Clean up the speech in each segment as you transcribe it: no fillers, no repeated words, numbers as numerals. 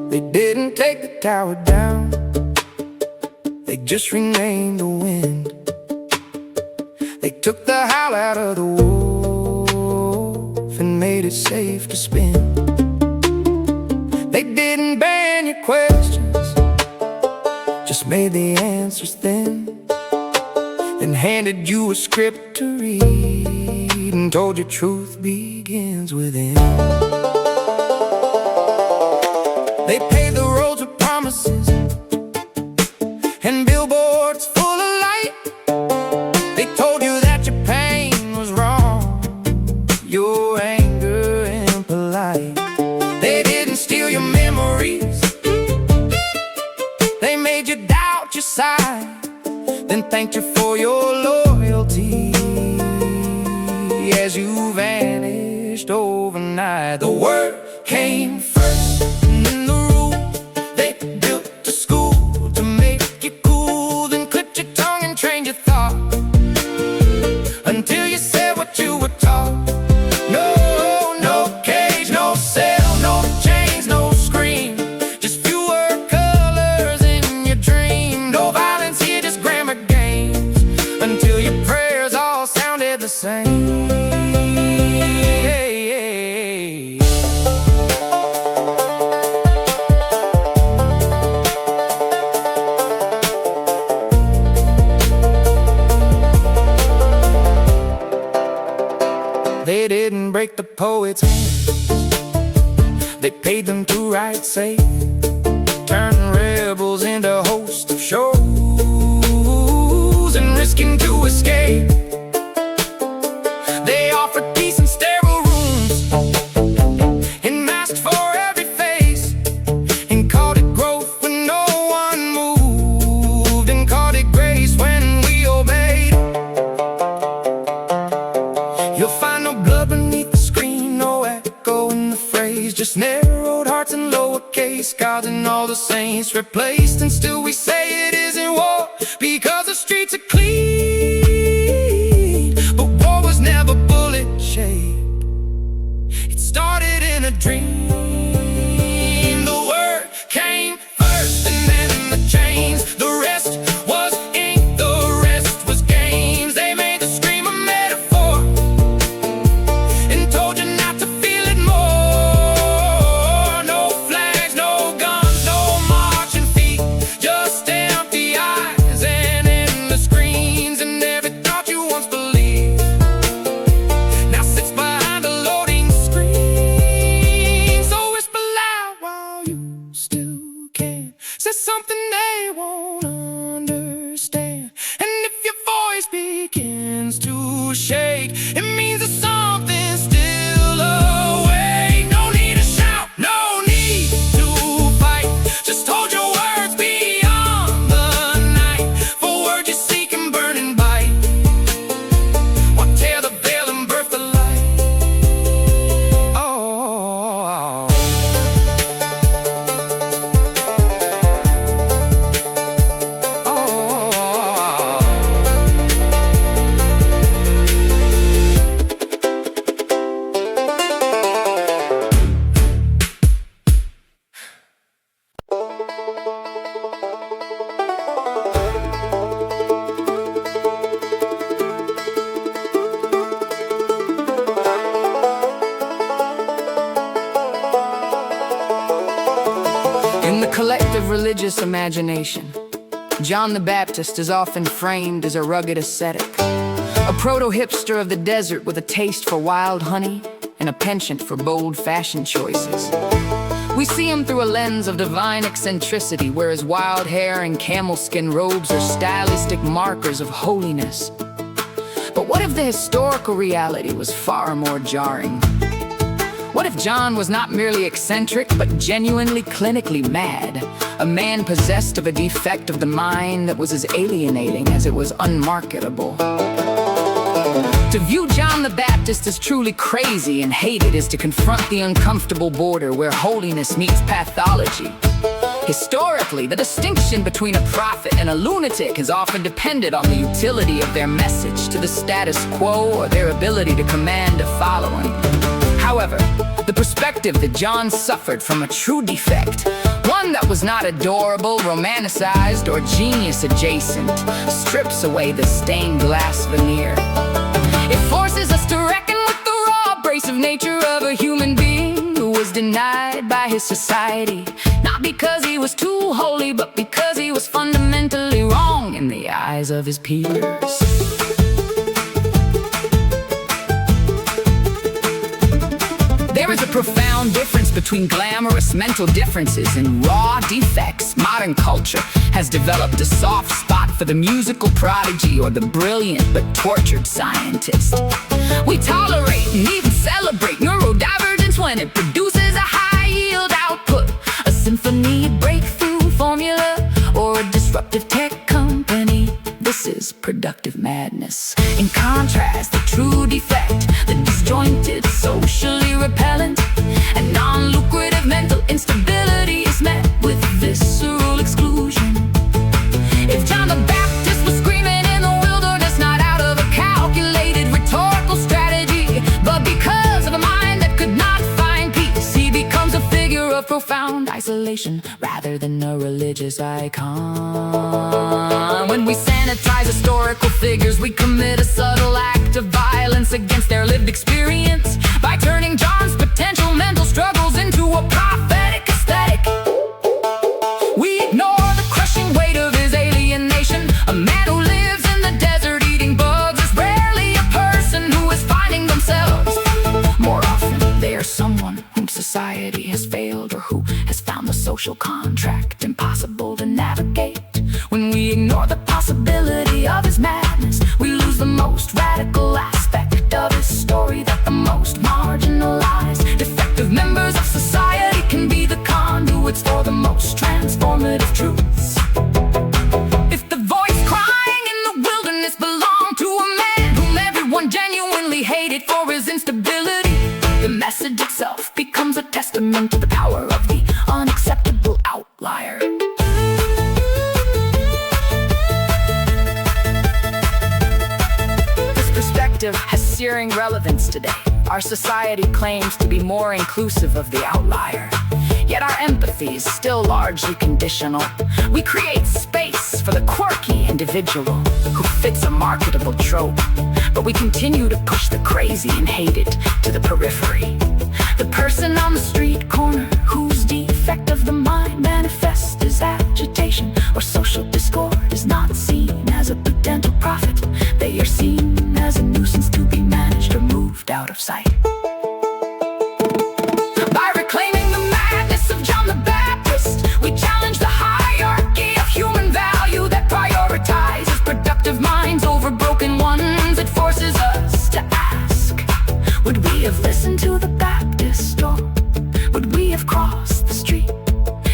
They didn't take the tower down, they just renamed the wind. They took the howl out of the wolf and made it safe to spin. They didn't ban your questions, just made the answers thin. Then handed you a script to read and told you truth begins within. They paved the roads with promises and billboards full of light. They told you that your pain was wrong, your anger impolite. They didn't steal your memories, they made you doubt your side, then thanked you for your loyalty as you vanished overnight. The word came first in the room. They built a school to make you cool, then clipped your tongue and trained your thought until you said what you were taught. No, no cage, no cell, no chains, no scream, just fewer colors in your dream. No violence here, just grammar games, until your prayers all sounded the same. They didn't break the poets' hands, they paid them to write safe, turning rebels into hosts of shows and risking to escape. They offered peace in sterile rooms and masked for every face, and called it growth when no one moved, and called it grace when we obeyed. You'll find no blood beneath the screen, no echo in the phrase, just narrowed hearts and lowercase gods and all the saints replaced. And still we say it isn't war because the streets are clean, but war was never bullet shaped, it started in a dream. The word came first and then the chains, the rest was ink, the rest was games. They made the scream a metaphor and told you not to feel it more. No flags, no guns, no marching feet, just empty eyes and endless screens. And every thought you once believed now sits behind a loading screen. So whisper loud while you still can, say something they won't understand. And if your voice begins to shake, it means that something's still awake. No need to shout, no need to fight, just hold your words beyond the night. For words you seek and burn and bite, what tear the veil and birth the light. Oh, in the collective religious imagination, John the Baptist is often framed as a rugged ascetic, a proto-hipster of the desert with a taste for wild honey and a penchant for bold fashion choices. We see him through a lens of divine eccentricity, where his wild hair and camel skin robes are stylistic markers of holiness. But what if the historical reality was far more jarring? What if John was not merely eccentric, but genuinely clinically mad? A man possessed of a defect of the mind that was as alienating as it was unmarketable. To view John the Baptist as truly crazy and hated is to confront the uncomfortable border where holiness meets pathology. Historically, the distinction between a prophet and a lunatic has often depended on the utility of their message to the status quo or their ability to command a following. However, the perspective that John suffered from a true defect, one that was not adorable, romanticized, or genius adjacent, strips away the stained glass veneer. It forces us to reckon with the raw, abrasive nature of a human being who was denied by his society, not because he was too holy, but because he was fundamentally wrong in the eyes of his peers. There is a profound difference between glamorous mental differences and raw defects. Modern culture has developed a soft spot for the musical prodigy or the brilliant but tortured scientist. We tolerate and even celebrate neurodivergence when it produces a high-yield output, a symphony breakthrough formula, or a disruptive tech company. This is productive madness. In contrast, the true defect, the disjointed, socially repellent, and non-lucrative mental instability is met with visceral exclusion. If John the Baptist was screaming in the wilderness, not out of a calculated rhetorical strategy, but because of a mind that could not find peace, he becomes a figure of profound isolation rather than a religious icon. When we sanitize historical figures, we commit a subtle act of violence against their lived experience by turning John's potential mental struggles into a prophetic aesthetic. We ignore the crushing weight of his alienation. A man who lives in the desert eating bugs is rarely a person who is finding themselves. More often, they are someone whom society has failed or who has found the social contract impossible to navigate. When we ignore the possibility of his madness, we lose the most radical aspect of his story, that the most marginalized, defective members of society can be the conduits for the most transformative truths. If the voice crying in the wilderness belonged to a man whom everyone genuinely hated for his instability, the message itself becomes a testament to the power of the unacceptable outlier. Has searing relevance today. Our society claims to be more inclusive of the outlier, yet our empathy is still largely conditional. We create space for the quirky individual who fits a marketable trope, but we continue to push the crazy and hated to the periphery. The person on the street corner whose defect of the mind manifests as agitation or social discord is not seen as a potential prophet. They are seen as a nuisance to be managed or moved out of sight. By reclaiming the madness of John the Baptist, we challenge the hierarchy of human value that prioritizes productive minds over broken ones. It forces us to ask, would we have listened to the Baptist, or would we have crossed the street?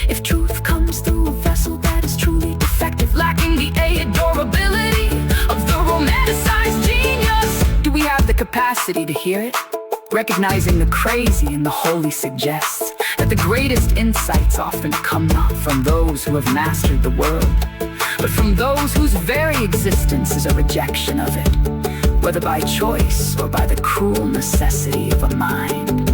If truth comes through a vessel that is truly defective, lacking the adorability of the romanticized genius, do we have the capacity to hear it? Recognizing the crazy in the holy suggests that the greatest insights often come not from those who have mastered the world, but from those whose very existence is a rejection of it, whether by choice or by the cruel necessity of a mind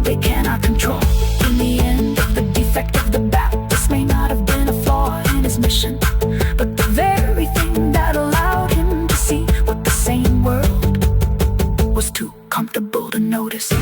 they cannot control. In the end, the defect of the Baptist may not have been a flaw in his mission, but the very thing that allowed him to see what the sane world was too comfortable to notice.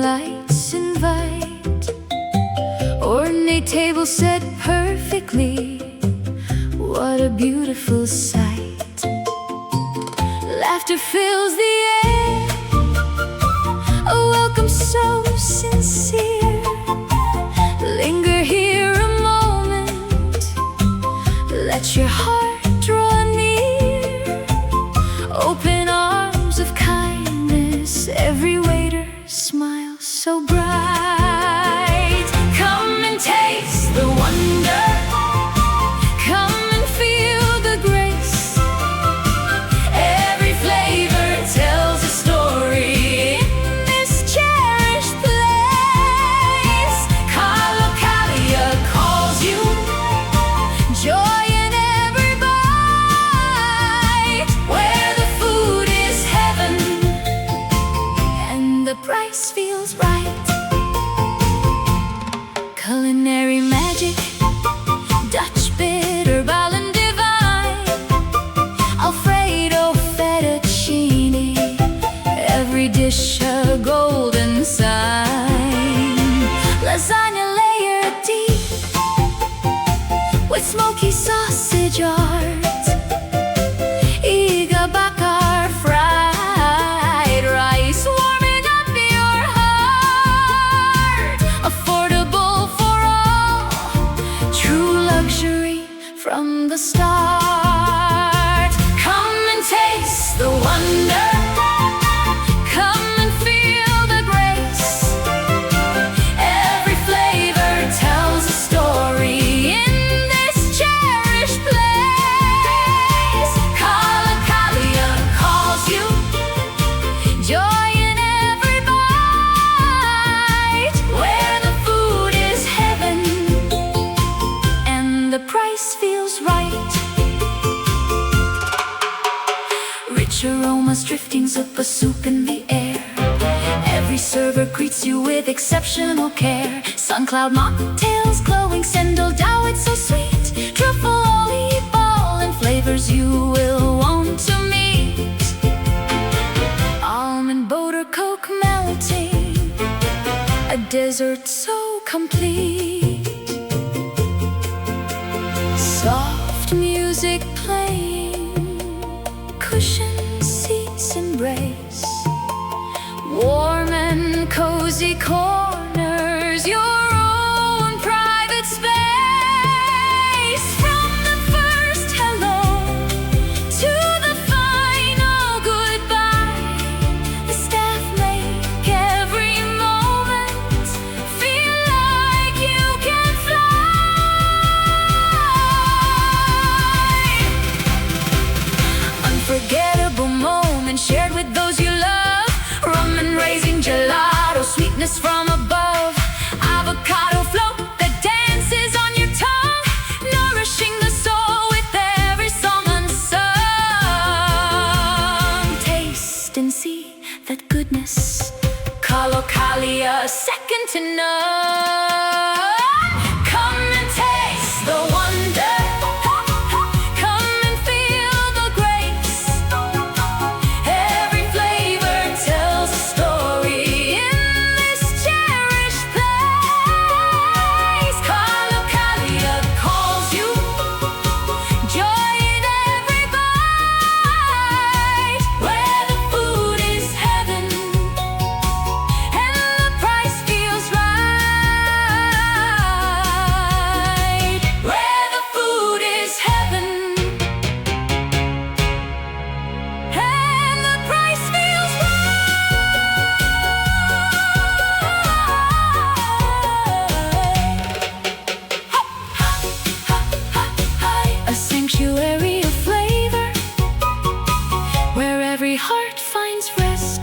lights invite, ornate table set perfectly. What a beautiful sight. Laughter fills the air, a welcome so sincere. Linger here a moment, let your heart draw near. Open arms of kindness, every waiter smile so bright. Come and taste the wonder, come and feel the grace. Every flavor tells a story in this cherished place. Calocalia calls you, joy in every bite, where the food is heaven and the price feels right. Culinary magic, Dutch bitter, Ballon divine, Alfredo fettuccine, every dish a golden sign. Lasagna layered deep with smoky sausage art, Iga bakar fried rice warming up your heart. Affordable for all, true luxury from the start. Come and taste the wonder, come and feel the grace. Every flavor tells a story in this cherished place. Calocalia calls you, joy in every bite, where the food is heaven and the price feels right. Rich aromas drifting, zuppa soup in the air. Every server greets you with exceptional care. Suncloud mocktails glowing, sendal dough, it's so sweet. Truffle olive ball and flavors you will want to meet. Almond butter coke melting, a dessert so complete. Soft music playing, cushioned seats embrace. Warm and cozy corners, your own private space. From the first hello to the final goodbye, the staff make every moment feel like you can fly. Unforgettable moments shared with those you love. Rum and raisin gelato, sweetness from above. Avocado float that dances on your tongue, nourishing the soul with every song unsung. Taste and see that goodness, Calocalia, second to none. Come and taste the wonder, come and feel the grace. Every flavor tells a story in this cherished place. Calocalia calls you, joy in every bite, where the food is heaven and the price feels right. Where the food is heaven and the price feels right. A sanctuary of flavor, where every heart finds rest.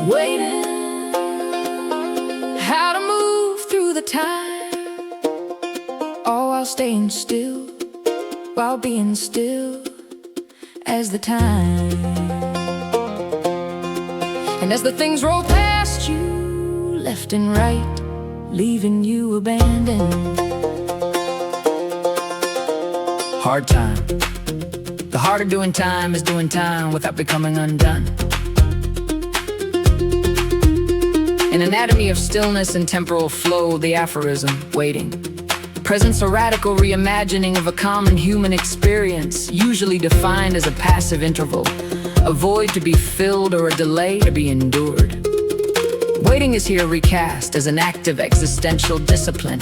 Waiting, how to move through the time, all while staying still, while being still as the time. And as the things roll past left and right, leaving you abandoned. Hard time. The heart of doing time is doing time without becoming undone. In Anatomy of Stillness and Temporal Flow, the aphorism, waiting, presents a radical reimagining of a common human experience, usually defined as a passive interval, a void to be filled or a delay to be endured. Waiting is here recast as an active existential discipline.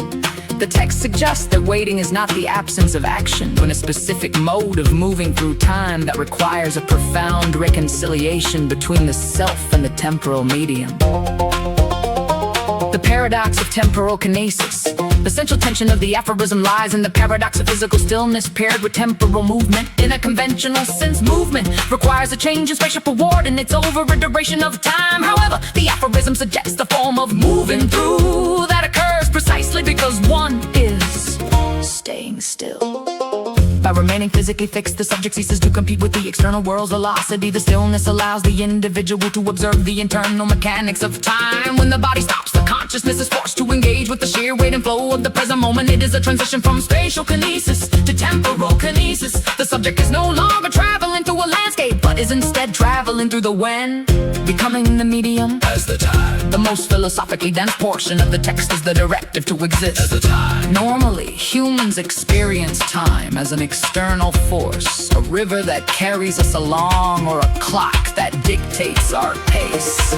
The text suggests that waiting is not the absence of action, but a specific mode of moving through time that requires a profound reconciliation between the self and the temporal medium. The paradox of temporal kinesis. The central tension of the aphorism lies in the paradox of physical stillness paired with temporal movement. In a conventional sense, movement requires a change in spatial coordinates over a duration of time. However, the aphorism suggests a form of moving through that occurs precisely because one is staying still. By remaining physically fixed, the subject ceases to compete with the external world's velocity. The stillness allows the individual to observe the internal mechanics of time. When the body stops, the consciousness is forced to engage with the sheer weight and flow of the present moment. It is a transition from spatial kinesis to temporal kinesis. The subject is no longer traveling through a landscape, but is instead traveling through the when, becoming the medium as the time. The most philosophically dense portion of the text is the directive to exist as the time. Normally, humans experience time as an external force, a river that carries us along, or a clock that dictates our pace.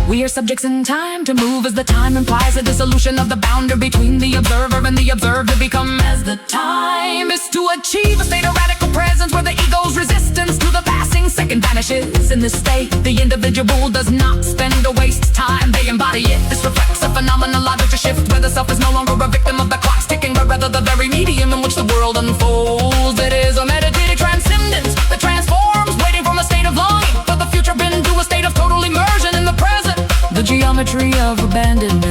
We are subjects in time to move as the time implies a dissolution of the boundary between the observer and the observed to become as the time is to achieve a state of radical presence where the ego's resistance to the passing second vanishes. In this state, the individual does not spend or waste time, they embody it. This reflects a phenomenological shift where the self is no longer a victim of the clock's ticking, but rather the very medium in which the world unfolds. It is a meditative transcendence that transforms, waiting from a state of longing for the future into a state of total immersion in the present. The geometry of abandonment.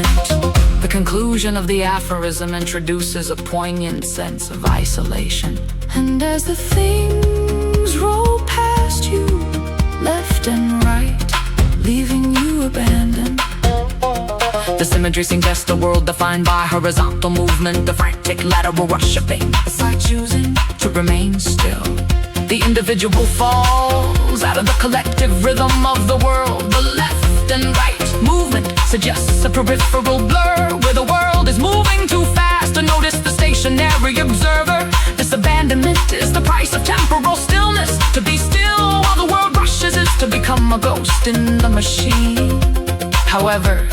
The conclusion of the aphorism introduces a poignant sense of isolation. And as the things roll past you, left and right, leaving you abandoned. The symmetry suggests a world defined by horizontal movement, the frantic lateral rush of pain. By choosing to remain still, the individual falls out of the collective rhythm of the world. The left and right movement suggests a peripheral blur where the world is moving too fast to notice the stationary observer. This abandonment is the price of temporal stillness. To be still while the world rushes is to become a ghost in the machine. However,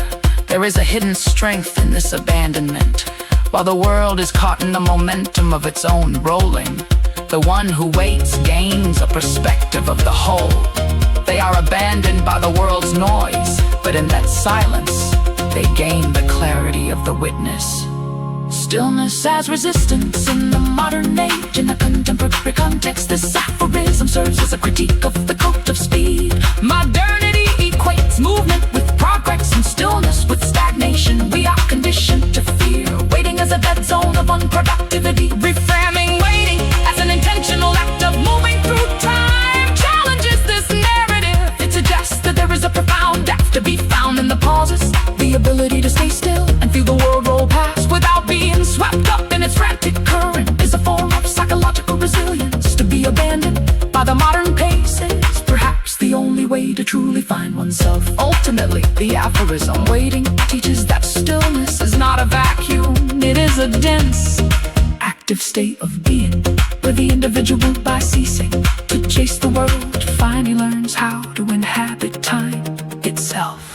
there is a hidden strength in this abandonment. While the world is caught in the momentum of its own rolling, the one who waits gains a perspective of the whole. They are abandoned by the world's noise, but in that silence, they gain the clarity of the witness. Stillness as resistance in the modern age. In a contemporary context, this aphorism serves as a critique of the cult of speed. Modernity equates movement with progress and stillness with stagnation. We are conditioned to fear waiting as a dead zone of unproductivity. Reframing waiting as an intentional act of moving through time challenges this narrative. It suggests that there is a profound depth to be found in the pauses, the ability to stay still and feel the world roll past without being swept up in its frantic current is a form of psychological resilience. To be abandoned by the modern pace is perhaps the only way to truly find oneself. Ultimately, the aphorism waiting teaches that stillness is not a vacuum. It is a dense, active state of being, where the individual, by ceasing to chase the world, finally learns how to inhabit time itself.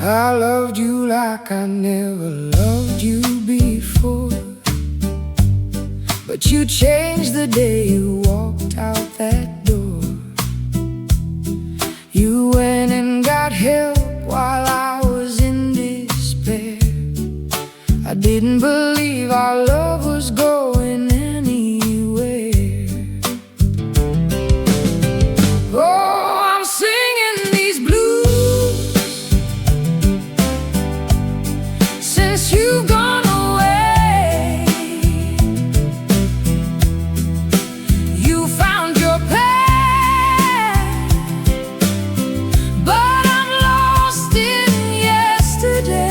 I loved you like I never loved you before, but you changed the day you walked out that door. You went and got help while I was in despair. I didn't believe our love was going anywhere. Oh, I'm singing these blues since you've gone away. You found your path, but I'm lost in yesterday.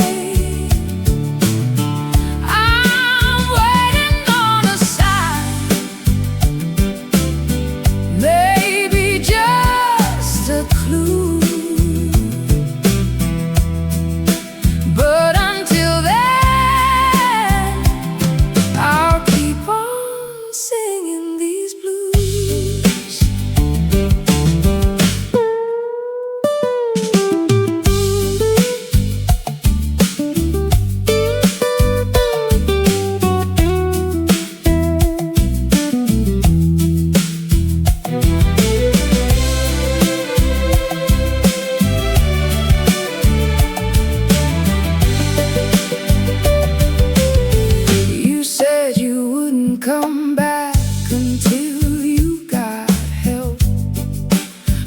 Come back until you got help.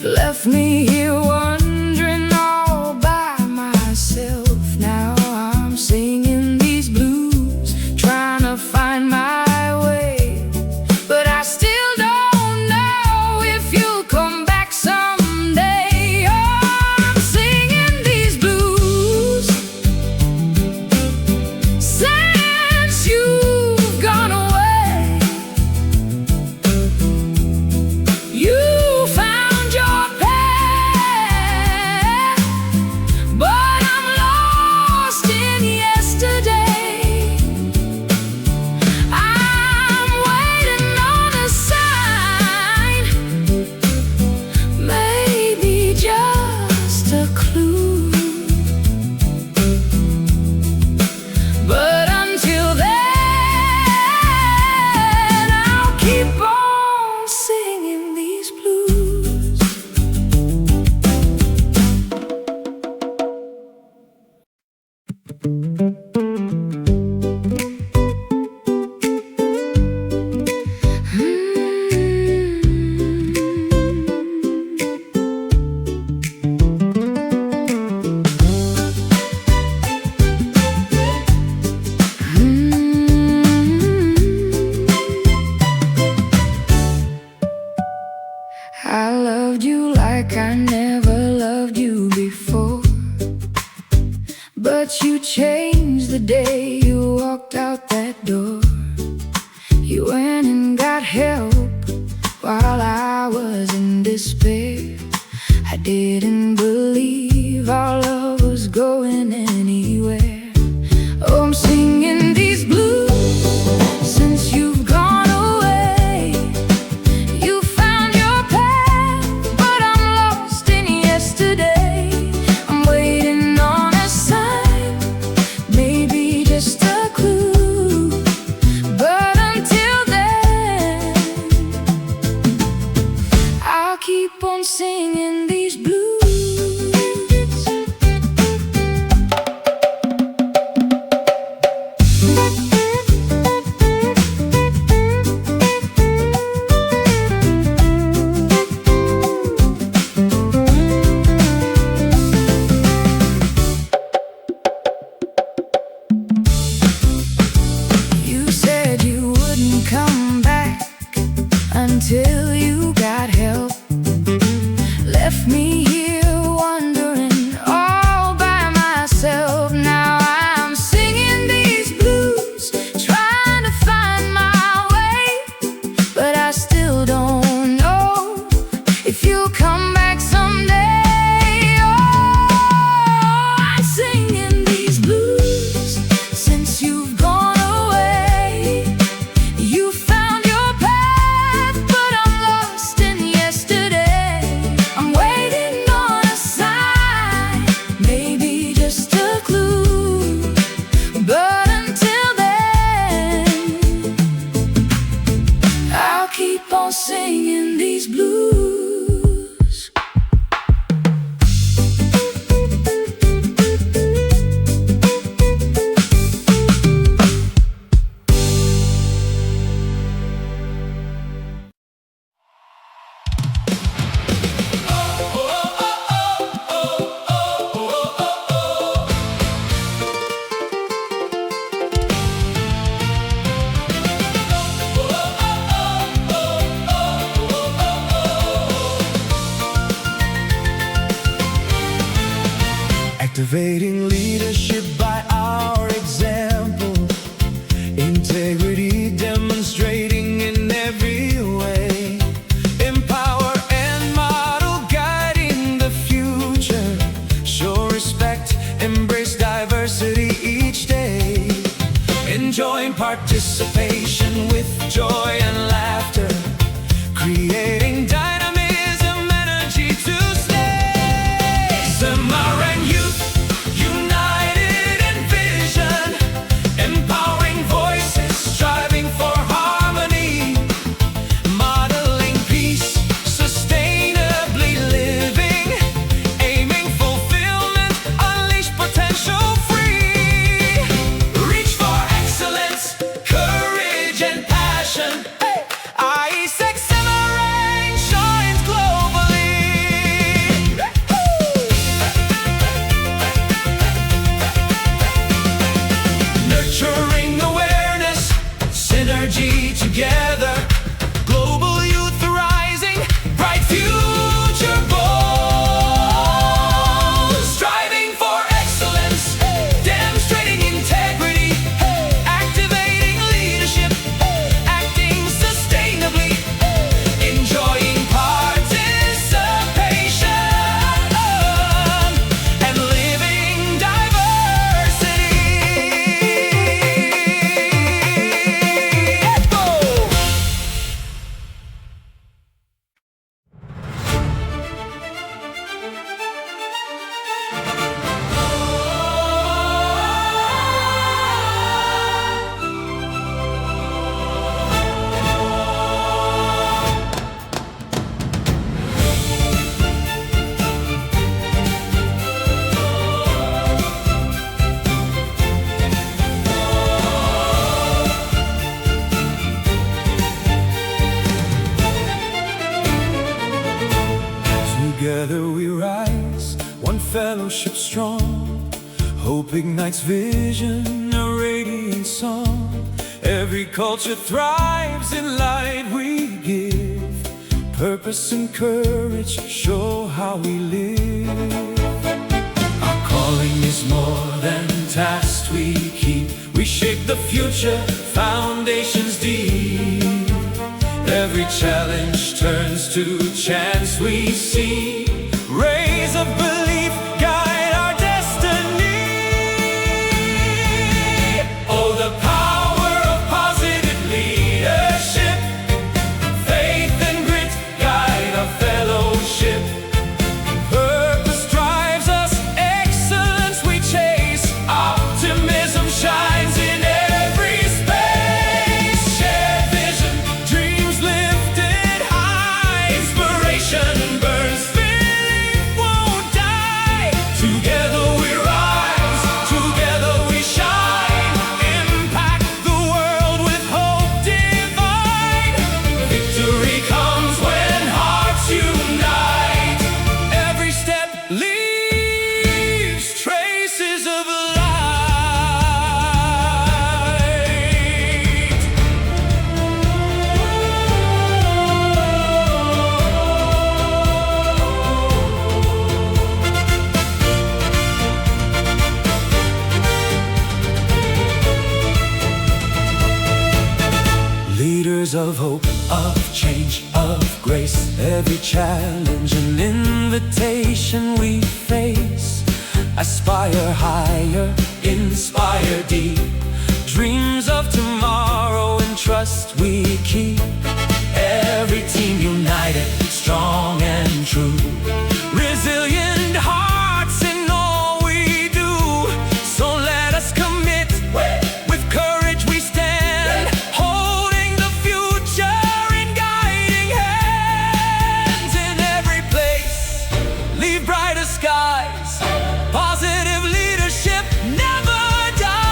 Left me here wondering all by myself. Now I'm singing these blues, trying to find my way, but I still don't know if you'll come back someday. Oh, I'm singing these blues since you've gone away. You found your path, but I'm lost in yesterday. I'm waiting on a sign, maybe just a clue. But until then, I'll keep on singing these blues. I loved you like I never loved you before, but you changed the day you walked out that door. You went and got help while I was in despair. I didn't believe our love was going anywhere. Oh, I'm singing these blues since you've gone away. You found your path, but I'm lost in yesterday. I'm waiting on a sign, maybe just a clue. But until then, I'll keep on singing these blues. You said you wouldn't come back until you got help. Left me here wondering all by myself. Now I'm singing these blues, trying to find my way, but I still don't know if you'll come back someday. Oh, I'm singing these blues since you've gone away. You found your path, but I'm Join participation with joy and laughter, creating dynamism, energy to stay. Cimarron Youth, united in vision, empowering voices, striving for harmony, modeling peace, sustainably living, aiming fulfillment, unleash potential free. Reach for excellence, courage and passion. ISEC Cimarron shines globally. Nurturing awareness, synergy together, global youth rising, bright future bold. Striving for excellence, demonstrating integrity, activating leadership, acting sustainably, enjoying participation, and living diversity. Let's go! Together we rise, one fellowship strong. Hope ignites vision, a radiant song. Every culture thrives in light we give. Purpose and courage show how we live. Our calling is more than tasks we keep. We shape the future, foundations deep. Every challenge turns to chance we see. Rays of belief guide our destiny. Oh, the power of positive leadership. Faith and grit guide our fellowship. Purpose drives us, excellence we chase. Optimism shines in every space. Shared vision, dreams lifted high. Inspiration burns, belief won't die. Together we rise, together we shine. Impact the world with hope divine. Victory comes when hearts unite. Every step leaves traces of light. Leaders of hope, of change, of grace. Every challenge an invitation we face. Aspire higher, inspire deep. Dreams of tomorrow and trust we keep. Every team united, strong and true. Resilient hearts in all we do. So let us commit, with courage we stand. Holding the future in guiding hands. In every place, leave brighter skies. Positive leadership never dies.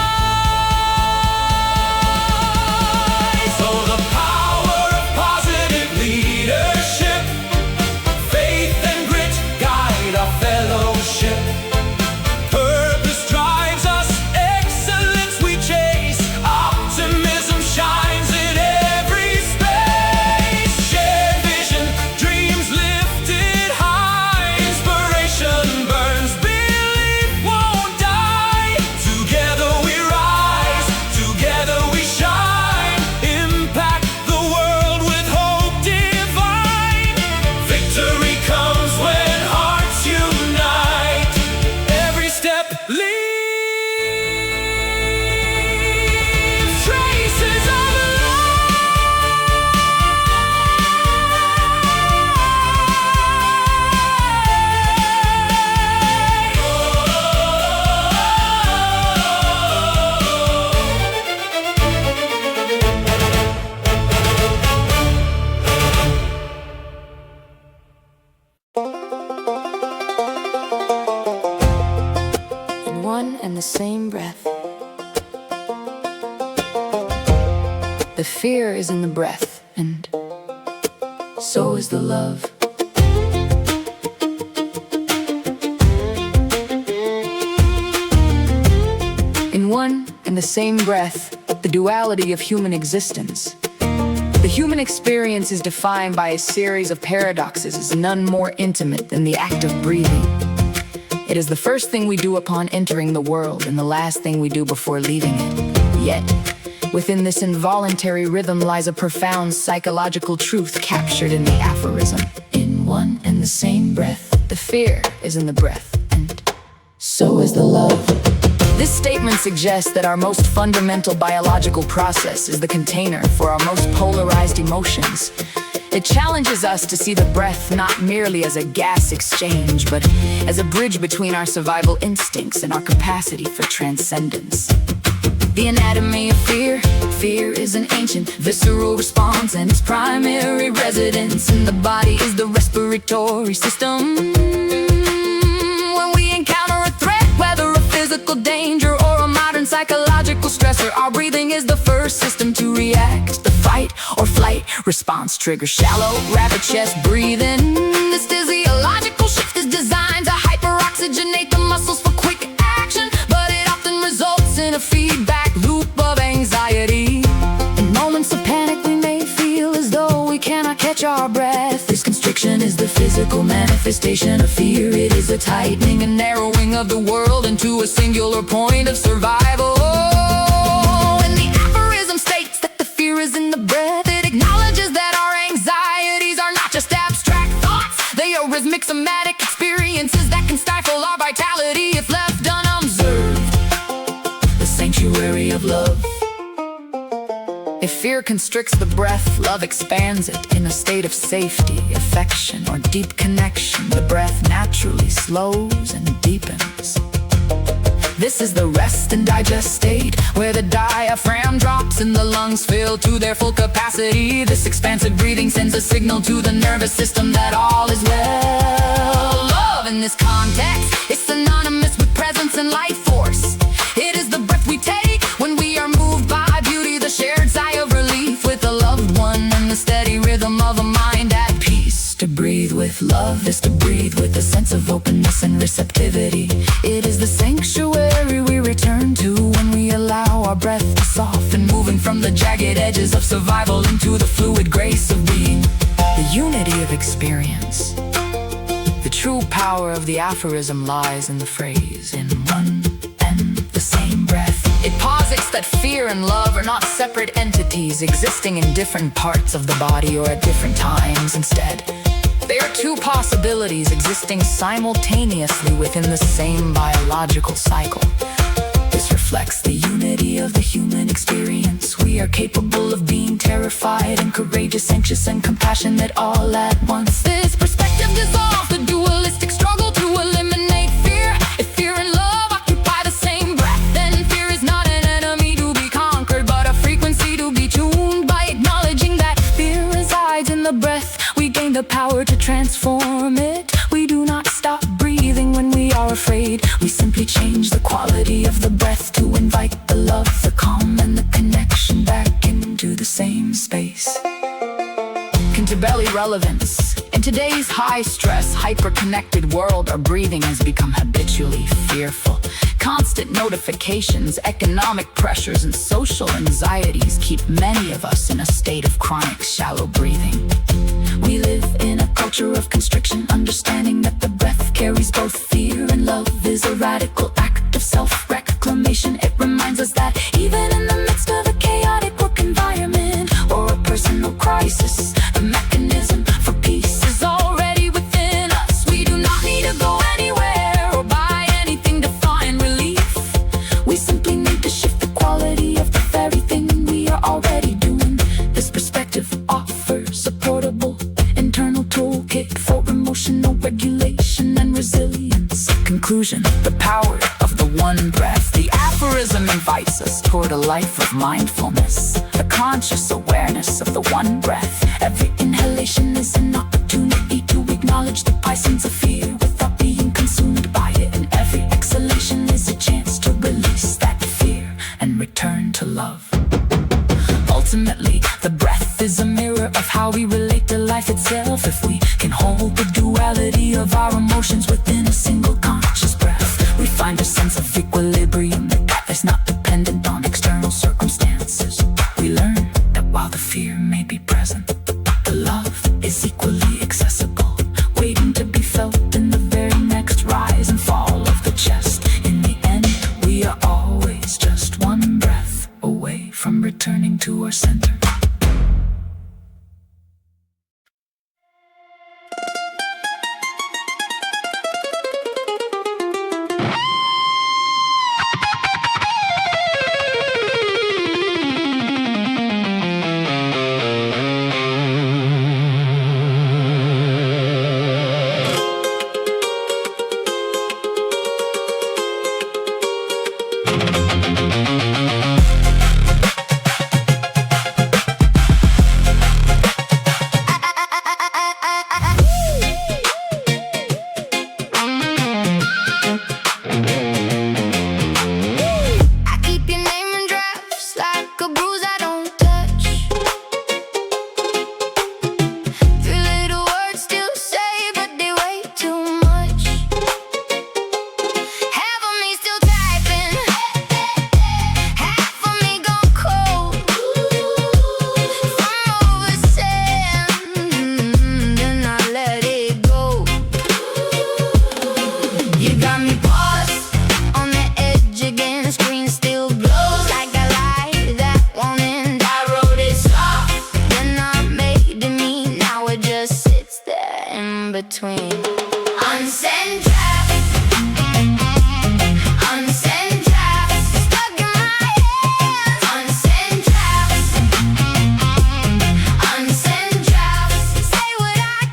the fear is in the breath, and so is the love. In one and the same breath, the duality of human existence. The human experience is defined by a series of paradoxes, none more intimate than the act of breathing. It is the first thing we do upon entering the world and the last thing we do before leaving it. Yet, within this involuntary rhythm lies a profound psychological truth captured in the aphorism. In one and the same breath, the fear is in the breath, and so is the love. This statement suggests that our most fundamental biological process is the container for our most polarized emotions. It challenges us to see the breath not merely as a gas exchange, but as a bridge between our survival instincts and our capacity for transcendence. The anatomy of fear. Fear is an ancient, visceral response, and its primary residence in the body is the respiratory system. When we encounter a threat, whether a physical danger or a modern psychological stressor, our breathing is the first system to react. The fight or flight response triggers shallow, rapid chest breathing. This physiological shift is designed to hyperoxygenate the muscles for quick action, but it often results in a feedback loop of anxiety. In moments of panic, we may feel as though we cannot catch our breath. This constriction is the physical manifestation of fear. It is a tightening and narrowing of the world into a singular point of survival. And the aphorism states that the fear is in the breath. It acknowledges that our anxieties are not just abstract thoughts. They are rhythmic, somatic experiences that can stifle our vitality if left unobserved. The sanctuary of love. If fear constricts the breath, love expands it. In a state of safety, affection, or deep connection, the breath naturally slows and deepens. This is the rest and digest state, where the diaphragm drops and the lungs fill to their full capacity. This expansive breathing sends a signal to the nervous system that all is well. Love in this context is synonymous with presence and life force. It is the breath we take when we are moved by beauty, the shared sigh of relief with a loved one, and the steady rhythm of a mind at peace. To breathe with love is to breathe with a sense of openness and receptivity. It is the sanctuary we return to when we allow our breath to soften, moving from the jagged edges of survival into the fluid grace of being. The unity of experience. The true power of the aphorism lies in the phrase, in one and the same breath. It posits that fear and love are not separate entities existing in different parts of the body or at different times. Instead, they are two possibilities existing simultaneously within the same biological cycle. This reflects the unity of the human experience. We are capable of being terrified and courageous, anxious and compassionate all at once. This perspective dissolves the dualistic struggle to eliminate fear. If fear and love occupy the same breath, then fear is not an enemy to be conquered, but a frequency to be tuned. By acknowledging that fear resides in the breath, we gain the power to transform it. We do not stop breathing when we are afraid. We simply change the quality of the breath to invite the love, the calm, and the connection back into the same space. Cantabelli relevance. In today's high-stress, hyper-connected world, our breathing has become habitually fearful. Constant notifications, economic pressures, and social anxieties keep many of us in a state of chronic shallow breathing. We live in a culture of constriction, understanding that the breath carries both fear and love is a radical act of self-reclamation. It reminds us that even in the midst of a chaotic work environment or a personal crisis, the mechanism for peace is already within us. We do not need to go anywhere or buy anything to find relief. We simply need to shift the quality of the very thing we are already doing. This perspective offers a portable internal toolkit for emotional regulation and resilience. Conclusion: the power of the one breath. The aphorism invites us toward a life of mindfulness, a conscious awareness of the one breath. Every inhalation is an opportunity to acknowledge the pisons of fear without being consumed by it, and every exhalation is a chance to release that fear and return to love. ultimately, the breath is a mirror of how we relate to life itself. If we can hold the duality of our emotions within a single conscious breath, we find a sense of equilibrium that is not dependent on external circumstances. We learn that while the fear may be present, the love is equally accessible, waiting to be felt in the very next rise and fall of the chest. In the end, we are always just one breath away from returning to our center. Between unsend drafts, unsend drafts, stuck in my hands. Unsend drafts, unsend drafts, say what I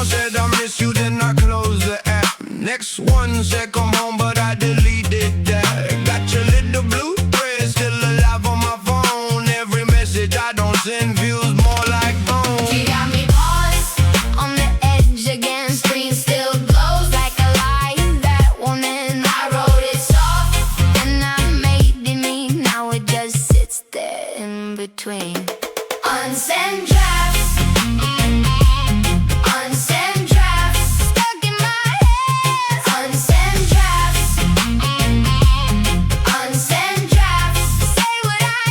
Said I miss you, then I closed the app. Next one said come home, but I deleted that. Got your little blue thread still alive on my phone. Every message I don't send feels more like home. She got me paused on the edge again. Screen still glows like a light that won't end. I wrote it soft and I made it mean. Now it just sits there in between. Unsend drafts, unsend drafts, stuck in my hands. Unsend drafts, unsend drafts, say what I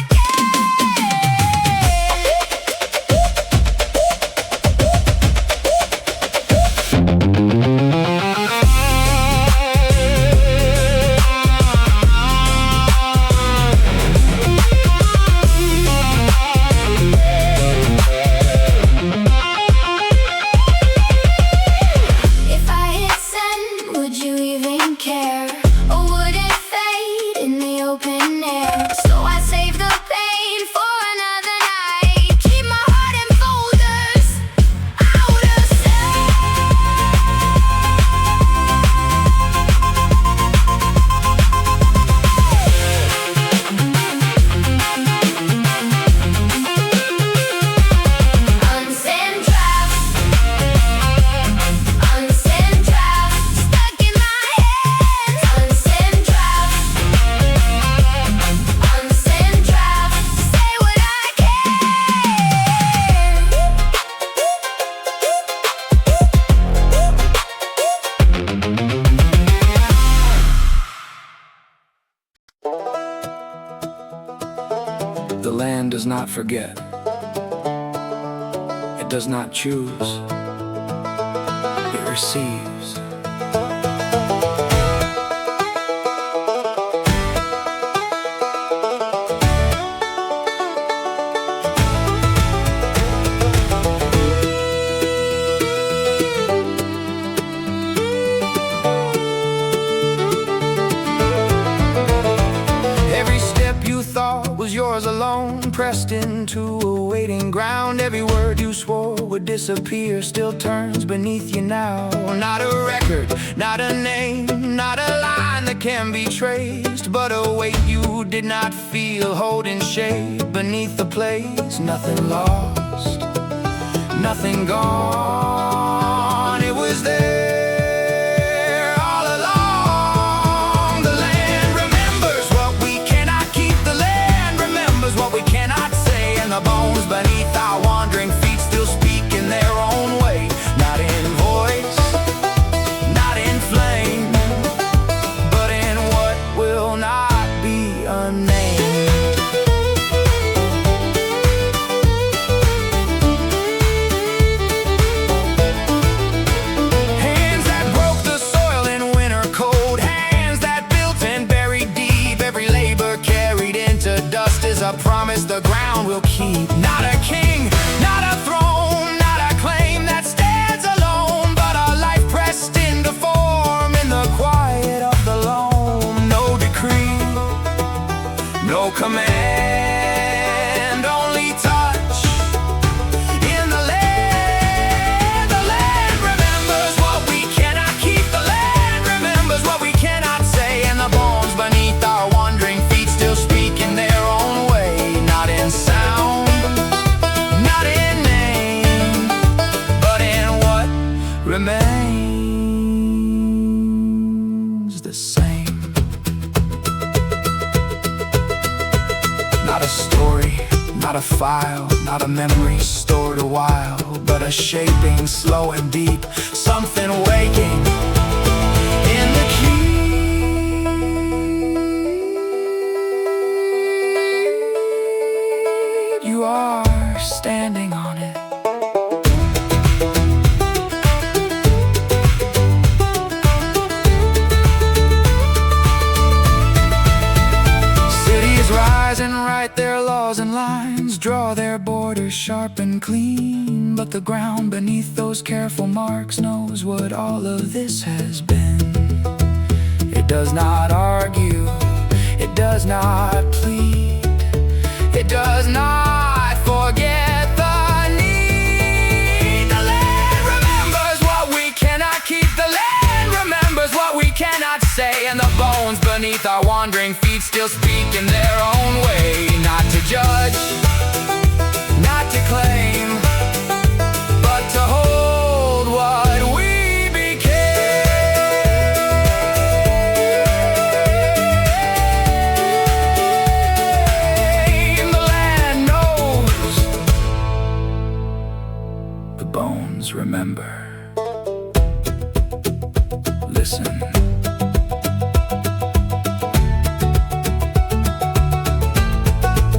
If I hit send, would you even care? Or would it fade in the open air? So I save the pain for another night. Keep my heart in folders, out of unsend drafts, unsend drafts, stuck in my hands. Unsend drafts, unsend drafts, say what I can. The land does not forget. It does not choose. It receives. Every step you thought was yours alone, pressed into a waiting ground. Every word you swore would disappear still turns beneath you now. Not a record, not a name, not a line that can be traced, but a weight you did not feel holding shape beneath the place. Nothing lost, nothing gone. It was there all along. The land remembers what we cannot keep. The land remembers what we cannot say. And the bones beneath our wandering feet still speak in their own way. Not in voice, not in flame, but in what will not be unnamed. A promise the ground will keep. Not a king, not a throne, not a claim that stands alone, but a life pressed into form in the quiet of the loam. No decree, no command, only touch. In the land remembers what we cannot keep. The land remembers what we cannot say, and the bones beneath our wandering feet still speak in their own way. Not in sound, not in name, but in what remains the same. Not a story, not a file, not a memory stored a while, but a shaping slow and deep, something waking in the key. You are standing on it. Cities rise and write their laws and lines, draw their borders sharp and clean, but the ground beneath those careful marks knows what all of this has been. It does not argue, it does not plead, it does not forget the need. The land remembers what we cannot keep. The land remembers what we cannot say, and the bones beneath our wandering feet still speak in their own way. Not to judge, not to claim, but to hold what we remember. Listen.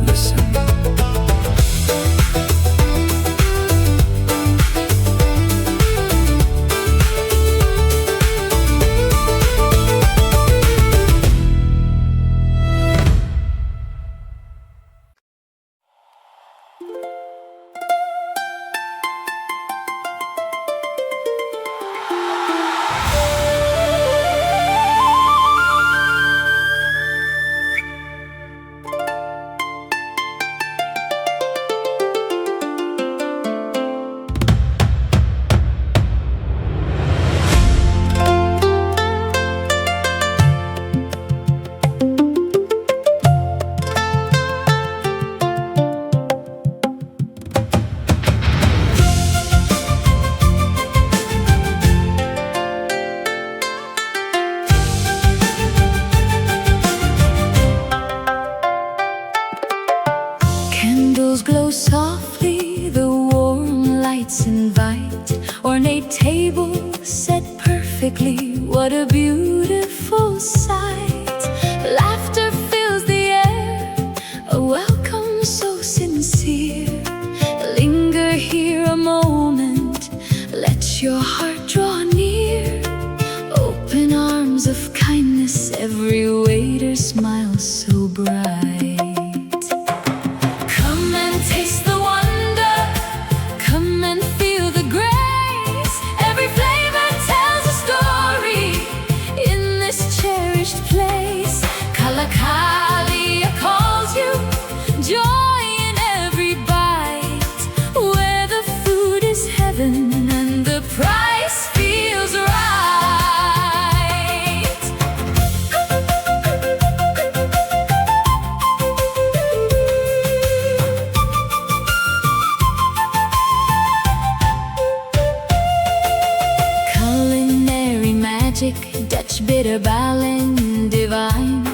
Listen. Candles glow softly, the warm lights invite. Ornate table set perfectly, what a beautiful sight. Laughter fills the air, a welcome so sincere. Linger here a moment, let your heart draw near. Open arms of kindness, every waiter smiles so bright. Taste the wonder, come and feel the grace. Every flavor tells a story bitter balance divine.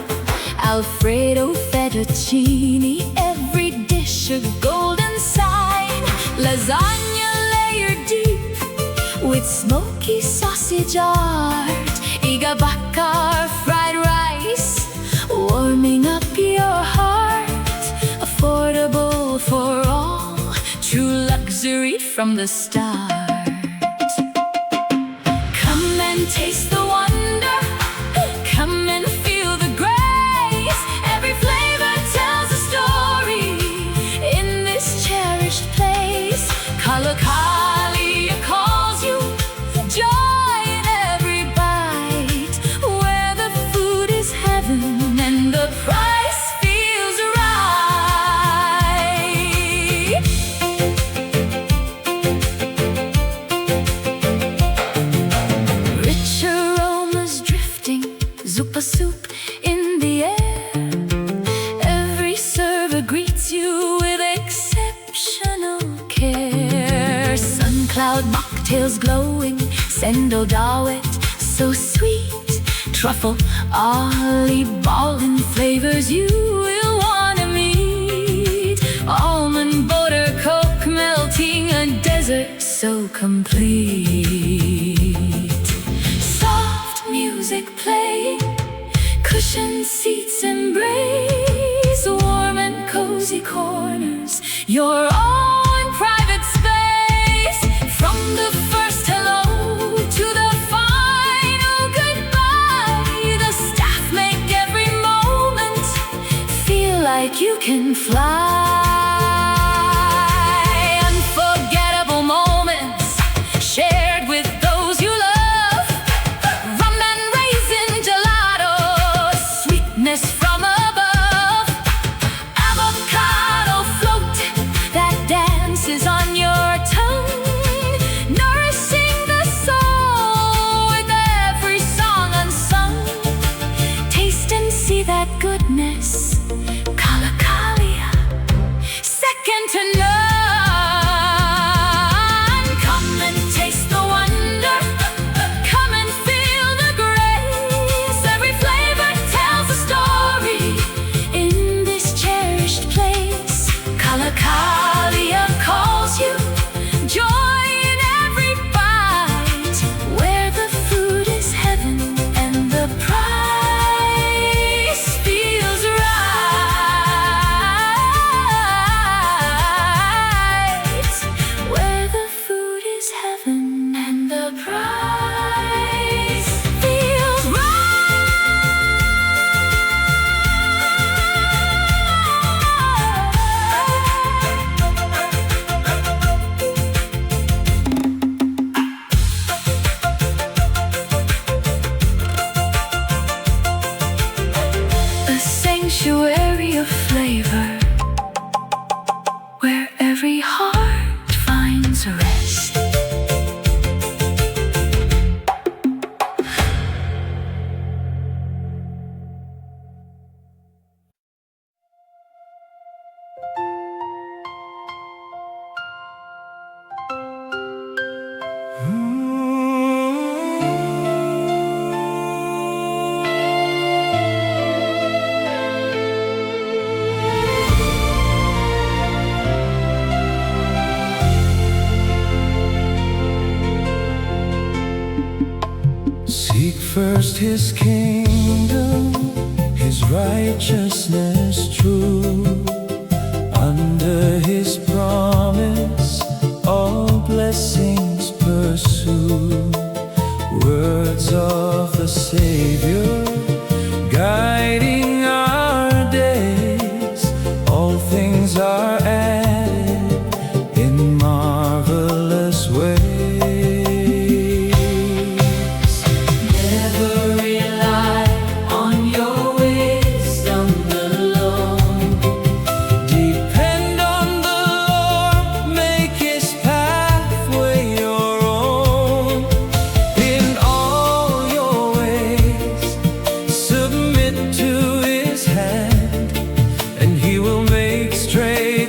Alfredo fettuccine, every dish a golden sign. Lasagna layered deep with smoky sausage art. Iga bakar fried rice, warming up your heart. Affordable for all, true luxury from the start. Come and taste the wonder, come and feel the grace. Every flavor tells a story in this cherished place. Kalakalia calls you, joy in every bite, where the food is heaven and the price feels right. Rich aromas drifting, zuppa soup in the air. Every server greets you with exceptional care. Sun cloud mocktails glowing, sendo dawet so sweet. Truffle, olive, ballin' flavors you will wanna meet. Almond butter, coke melting, a dessert so complete. Soft music playing, cushioned seats embrace. Warm and cozy corners, your own private space. From the first hello to the final goodbye, the staff make every moment feel like you can fly. Unforgettable moments shared with those you love. Rum and raisin gelato, sweetness from above. Avocado float that dances on your tongue, nourishing the soul with every song unsung. Taste and see that goodness, Kalakalia, second to none. Come and taste the wonder, come and feel the grace. Every flavor tells a story in this cherished place. Kalakalia calls you, joy in every bite, where the food is heaven and the price feels right. Where the food is heaven and the price feels right. A sanctuary of flavor, where every heart finds rest. Seek first his kingdom, his righteousness true. Under his promise, all blessings pursue. Words of the Savior, guiding our days. All things are added in marvelous ways. Never rely on your wisdom alone. Depend on the Lord, make his pathway your own. In all your ways, submit to his hand, and he will make straight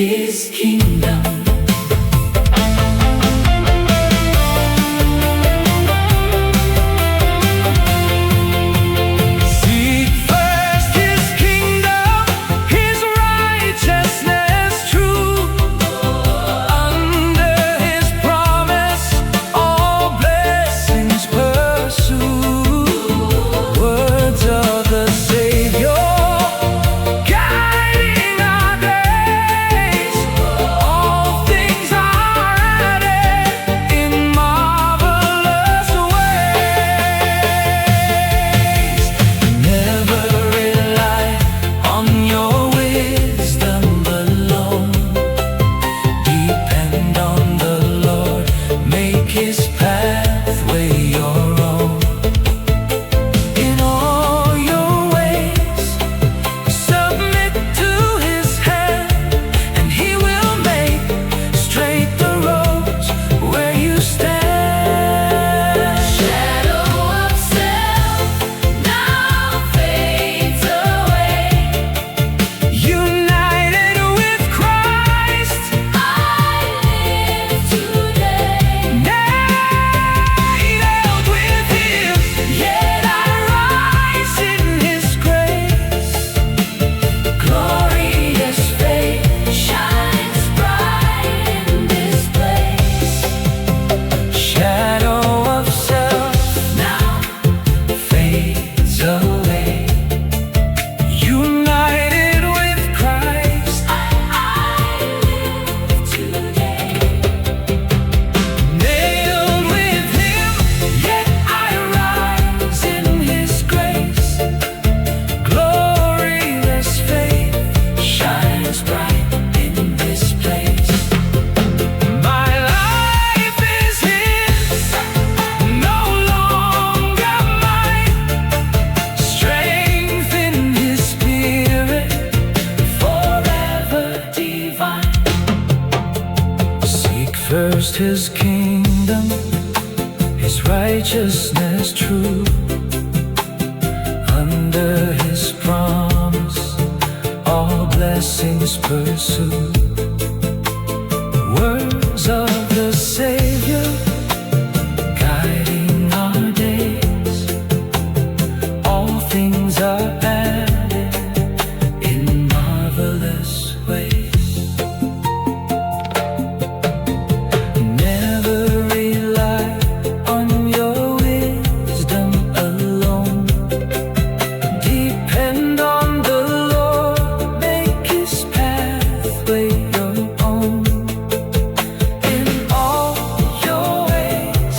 His kingdom. Seek first His kingdom, His righteousness true. Under His promise, all blessings pursue. Words of the Savior, guiding our days. All things are added in marvelous ways. Never rely on your wisdom alone. Depend on the Lord, make His pathway your own. In all your ways, submit to His hand, and He will make straight the roads where you stand. Shadow of self now fades away. United with Christ, I live today. nailed with Him, yet I rise in His grace. Glorious faith shines bright in this place. Shadow of self Now fades away. United with Christ, I live today. nailed with Him, yet I rise in His grace. Glorious faith shines bright in this place. My life is His, no longer mine. Strength in His Spirit, forever divine. Seek first His kingdom, His righteousness true. Under His promise, all blessings pursue. Words of the Savior, guiding our days. All things are added in marvelous ways. Never rely on your wisdom alone. Depend on the Lord, make His pathway your own. In all your ways,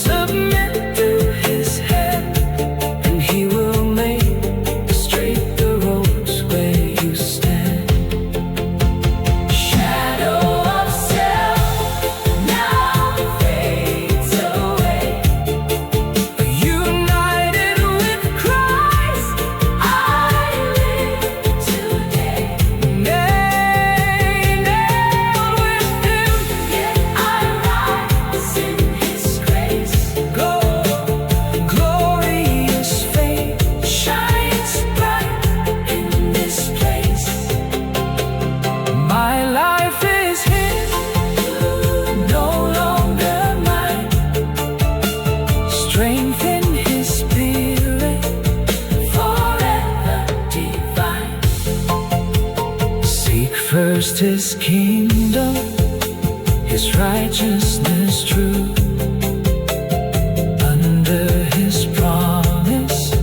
submit to His hand, and He will make straight the roads where you stand. Shadow of self now fades away. United with Christ, I live today. nailed with Him, Yet I rise in His grace. glorious faith Shines bright in this place. My life is His, no longer mine. Strength in His Spirit, Forever divine. seek first His kingdom, His righteousness true. Under His promise,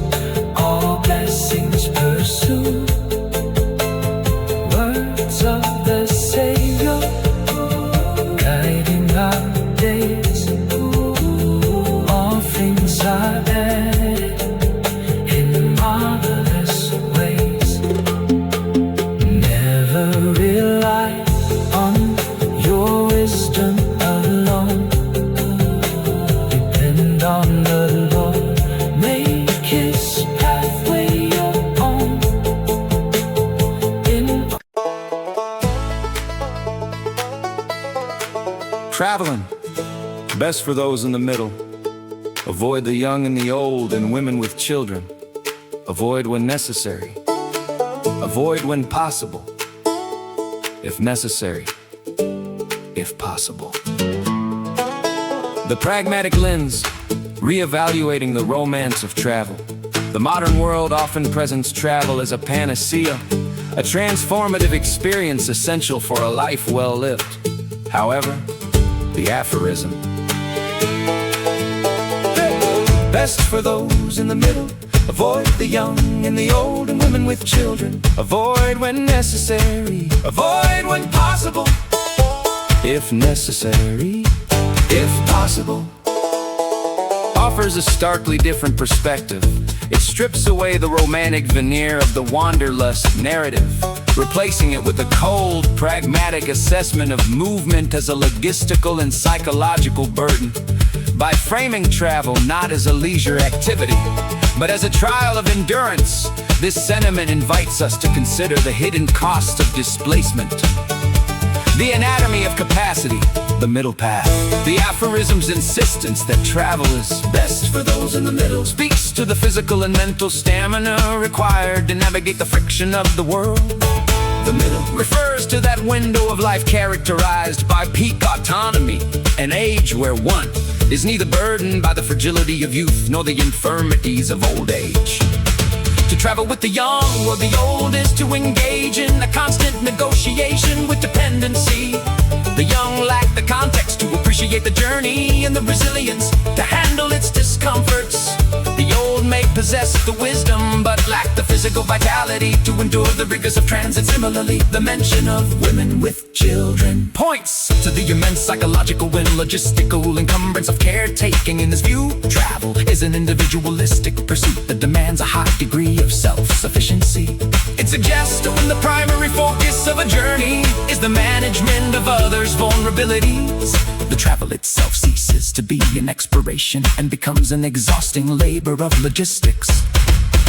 all blessings pursue. Words of the Savior, guiding our days. All things are added in marvelous ways. Never rely on your wisdom alone. Depend on the Lord, make His pathway your own. In Traveling, best for those in the middle. Avoid the young and the old and women with children. Avoid when necessary. Avoid when possible. if necessary, if possible. The pragmatic lens, reevaluating the romance of travel. The modern world often presents travel as a panacea, a transformative experience essential for a life well lived. However, the aphorism, best for those in the middle, avoid the young and the old and women with children. Avoid when necessary, avoid when possible, if necessary, if possible. Offers a starkly different perspective. It strips away the romantic veneer of the wanderlust narrative, replacing it with a cold, pragmatic assessment of movement as a logistical and psychological burden. By framing travel not as a leisure activity, but as a trial of endurance, this sentiment invites us to consider the hidden cost of displacement, the anatomy of capacity, the middle path. The aphorism's insistence that travel is best for those in the middle speaks to the physical and mental stamina required to navigate the friction of the world. The middle refers to that window of life characterized by peak autonomy, an age where one is neither burdened by the fragility of youth nor the infirmities of old age. To travel with the young or the old is to engage in a constant negotiation with dependency. The young lack the context to appreciate the journey and the resilience to handle its discomforts. The old may possess the wisdom but lack the physical vitality to endure the rigors of transit. Similarly, the mention of women with children points to the immense psychological and logistical encumbrance of caretaking. In this view, travel is an individualistic pursuit that demands a high degree of self-sufficiency. It suggests that when the primary focus of a journey is the management of others' vulnerabilities, the travel itself ceases to be an exploration and becomes an exhausting labor of logistics.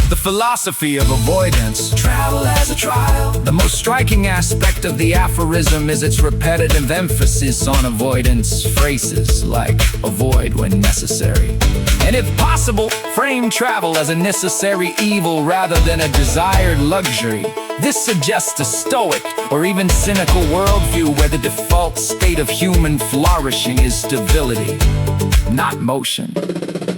The philosophy of avoidance, travel as a trial. The most striking aspect of the aphorism is its repetitive emphasis on avoidance. Phrases like avoid when necessary, and if possible, frame travel as a necessary evil rather than a desired luxury. This suggests a stoic or even cynical worldview where the default state of human flourishing is stability, not motion.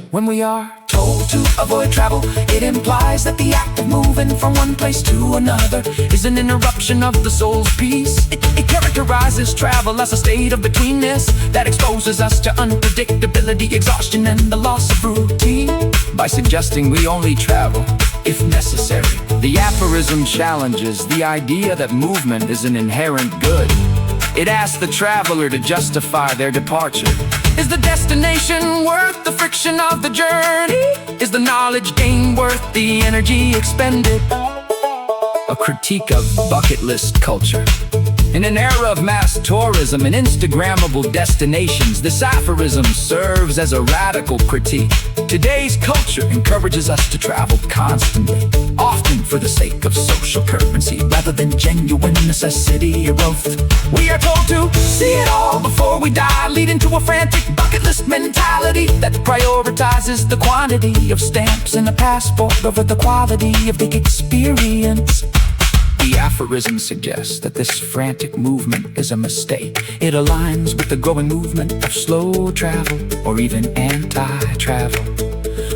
When we are told to avoid travel, it implies that the act of moving from one place to another is an interruption of the soul's peace. It characterizes travel as a state of betweenness that exposes us to unpredictability, exhaustion, and the loss of routine. By suggesting we only travel if necessary, the aphorism challenges the idea that movement is an inherent good. It asks the traveler to justify their departure. Is the destination worth the friction of the journey? Is the knowledge gained worth the energy expended? A critique of bucket list culture. In an era of mass tourism and Instagrammable destinations, this aphorism serves as a radical critique. Today's culture encourages us to travel constantly, often for the sake of social currency rather than genuine necessity or growth. We are told to see it all before we die, leading to a frantic bucket list mentality that prioritizes the quantity of stamps in a passport over the quality of the experience. The aphorism suggests that this frantic movement is a mistake. It aligns with the growing movement of slow travel or even anti-travel,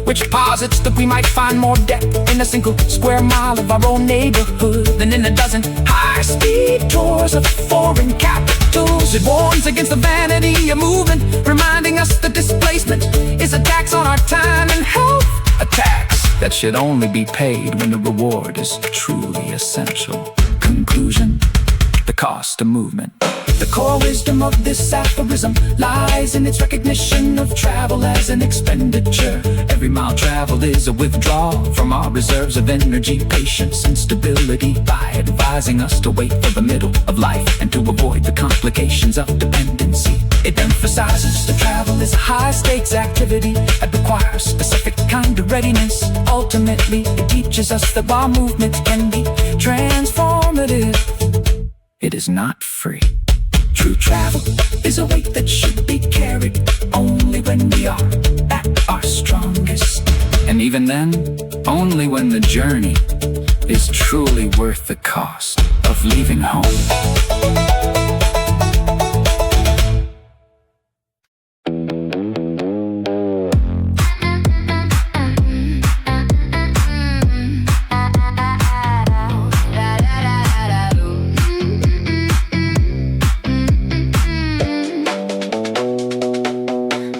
which posits that we might find more depth in a single square mile of our own neighborhood than in a dozen high-speed tours of foreign capitals. It warns against the vanity of movement, reminding us that displacement is a tax on our time and health, a tax that should only be paid when the reward is truly essential. Conclusion: the cost of movement. The core wisdom of this aphorism lies in its recognition of travel as an expenditure. Every mile traveled is a withdrawal from our reserves of energy, patience, and stability. By advising us to wait for the middle of life and to avoid the complications of dependency, it emphasizes that travel is a high-stakes activity that requires specific kind of readiness. Ultimately, it teaches us that while movement can be transformative, it is not free. True travel is a weight that should be carried only when we are at our strongest. And even then, only when the journey is truly worth the cost of leaving home.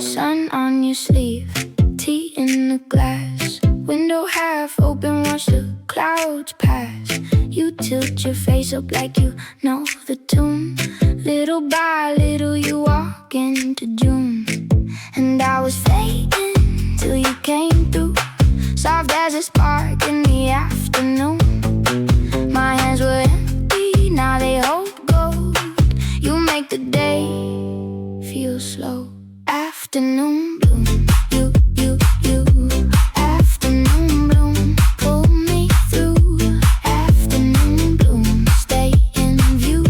Sun on your sleeve, tea in the glass, window half open, watch the clouds pass. You tilt your face up like you know the tune. Little by little you walk into June. And I was fading till you came through, soft as a spark in the afternoon. My hands were empty, now they hold gold. You make the day feel slow. Afternoon bloom, you, afternoon bloom, pull me through. Afternoon bloom, stay in view.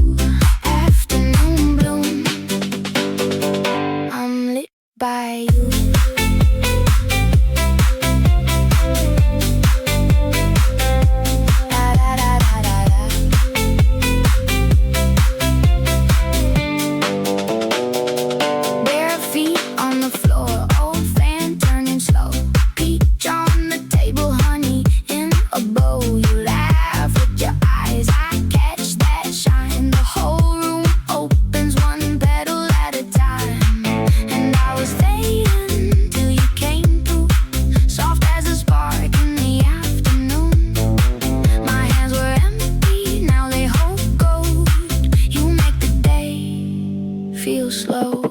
Afternoon bloom, I'm lit by you. Bare feet on the floor, old fan turning slow. Peach on the table, honey in a bowl. You laugh with your eyes, I catch that shine. The whole room opens one petal at a time. And I was fading till you came through, soft as a spark in the afternoon. My hands were empty, now they hold gold. You make the day feel slow.